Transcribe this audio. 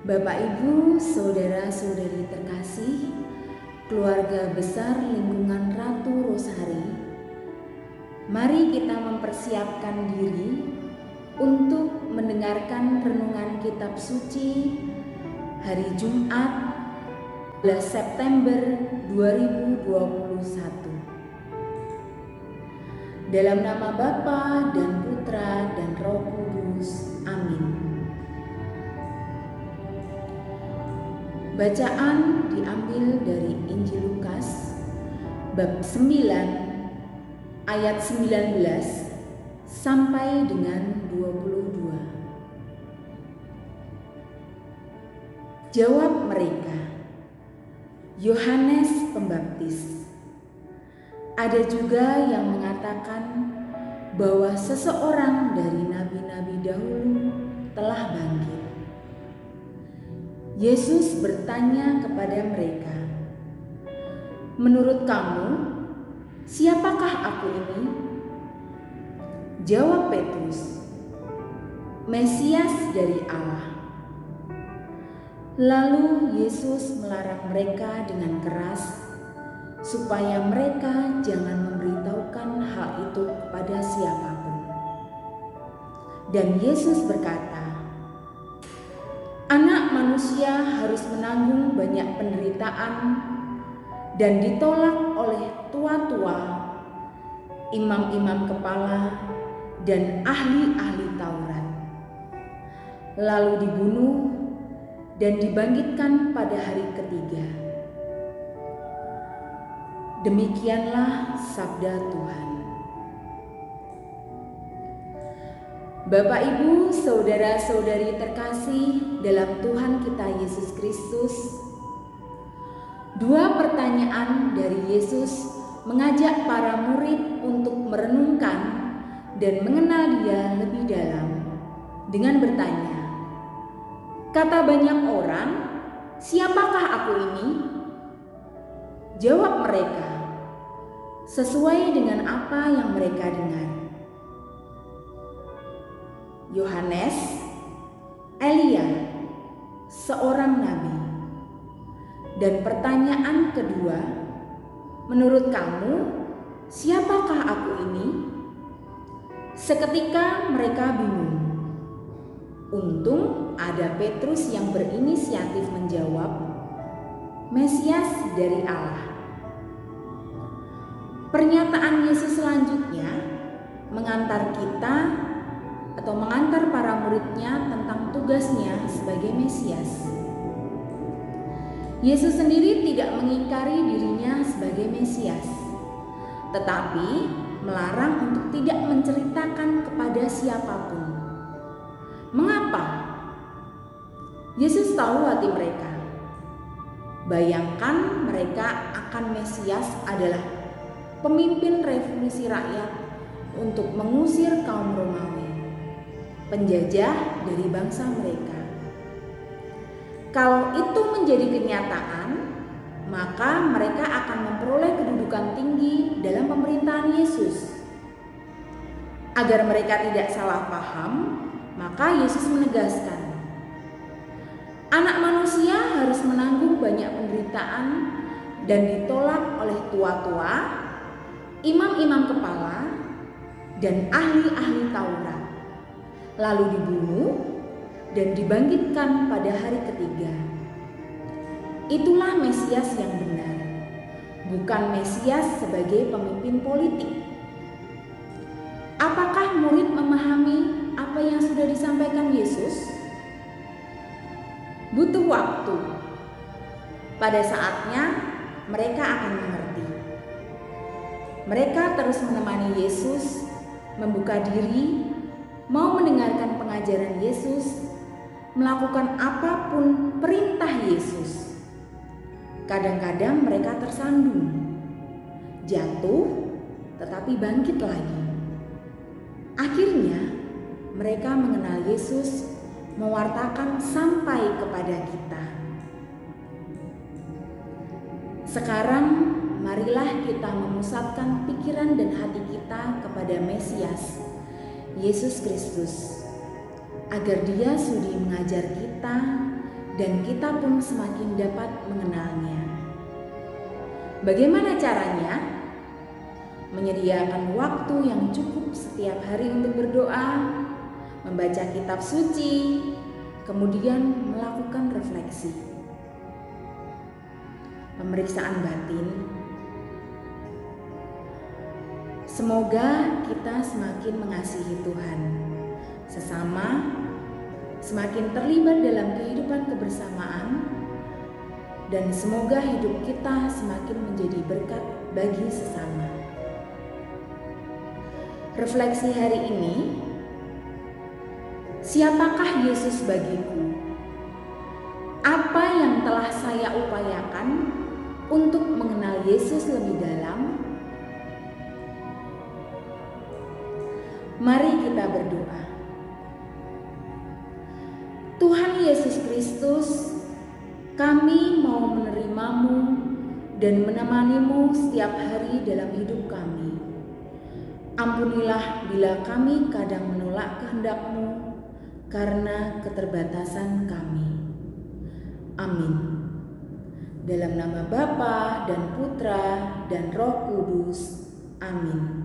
Bapak, Ibu, saudara-saudari terkasih, keluarga besar lingkungan Ratu Rosari, mari kita mempersiapkan diri untuk mendengarkan renungan kitab suci hari Jumat 12 September 2021. Dalam nama Bapa dan Putra dan Roh Kudus. Amin. Bacaan diambil dari Injil Lukas bab 9 ayat 19 sampai dengan 22. Jawab mereka, Yohanes Pembaptis. Ada juga yang mengatakan bahwa seseorang dari nabi-nabi dahulu telah bangkit. Yesus bertanya kepada mereka, "Menurut kamu, siapakah aku ini?" Jawab Petrus, "Mesias dari Allah." Lalu Yesus melarang mereka dengan keras supaya mereka jangan memberitahukan hal itu kepada siapapun. Dan Yesus berkata, "Anak manusia harus menanggung banyak penderitaan dan ditolak oleh tua-tua, imam-imam kepala, dan ahli-ahli Taurat, lalu dibunuh dan dibangkitkan pada hari ketiga." Demikianlah sabda Tuhan. Bapak, Ibu, saudara-saudari terkasih dalam Tuhan kita Yesus Kristus, dua pertanyaan dari Yesus mengajak para murid untuk merenungkan dan mengenal Dia lebih dalam dengan bertanya, "Kata banyak orang, siapakah aku ini?" Jawab mereka sesuai dengan apa yang mereka dengar. Yohanes, Elia, seorang nabi. Dan pertanyaan kedua, "Menurut kamu, siapakah aku ini?" Seketika mereka bingung. Untung ada Petrus yang berinisiatif menjawab, "Mesias dari Allah." Pernyataan Yesus selanjutnya mengantar para muridnya tentang tugasnya sebagai Mesias. Yesus sendiri tidak mengingkari dirinya sebagai Mesias, tetapi melarang untuk tidak menceritakan kepada siapapun. Mengapa? Yesus tahu hati mereka. Bayangkan mereka akan Mesias adalah pemimpin revolusi rakyat untuk mengusir kaum Romawi, penjajah dari bangsa mereka. Kalau itu menjadi kenyataan, maka mereka akan memperoleh kedudukan tinggi dalam pemerintahan Yesus. Agar mereka tidak salah paham, maka Yesus menegaskan, anak manusia harus menanggung banyak penderitaan dan ditolak oleh tua-tua, imam-imam kepala, dan ahli-ahli Taurat, lalu dibunuh dan dibangkitkan pada hari ketiga. Itulah Mesias yang benar, bukan Mesias sebagai pemimpin politik. Apakah murid memahami apa yang sudah disampaikan Yesus? Butuh waktu. Pada saatnya mereka akan mengerti. Mereka terus menemani Yesus, membuka diri, mau mendengarkan pengajaran Yesus, melakukan apapun perintah Yesus. Kadang-kadang mereka tersandung, jatuh, tetapi bangkit lagi. Akhirnya mereka mengenal Yesus, mewartakan sampai kepada kita. Sekarang marilah kita memusatkan pikiran dan hati kita kepada Mesias, Yesus Kristus, agar Dia sudi mengajar kita dan kita pun semakin dapat mengenalnya. Bagaimana caranya? Menyediakan waktu yang cukup setiap hari untuk berdoa, membaca kitab suci, kemudian melakukan refleksi. Pemeriksaan batin. Semoga kita semakin mengasihi Tuhan, sesama, semakin terlibat dalam kehidupan kebersamaan, dan semoga hidup kita semakin menjadi berkat bagi sesama. Refleksi hari ini, siapakah Yesus bagiku? Apa yang telah saya upayakan untuk mengenal Yesus lebih dalam? Mari kita berdoa. Tuhan Yesus Kristus, kami mau menerimamu dan menemanimu setiap hari dalam hidup kami. Ampunilah bila kami kadang menolak kehendak-Mu karena keterbatasan kami. Amin. Dalam nama Bapa dan Putra dan Roh Kudus. Amin.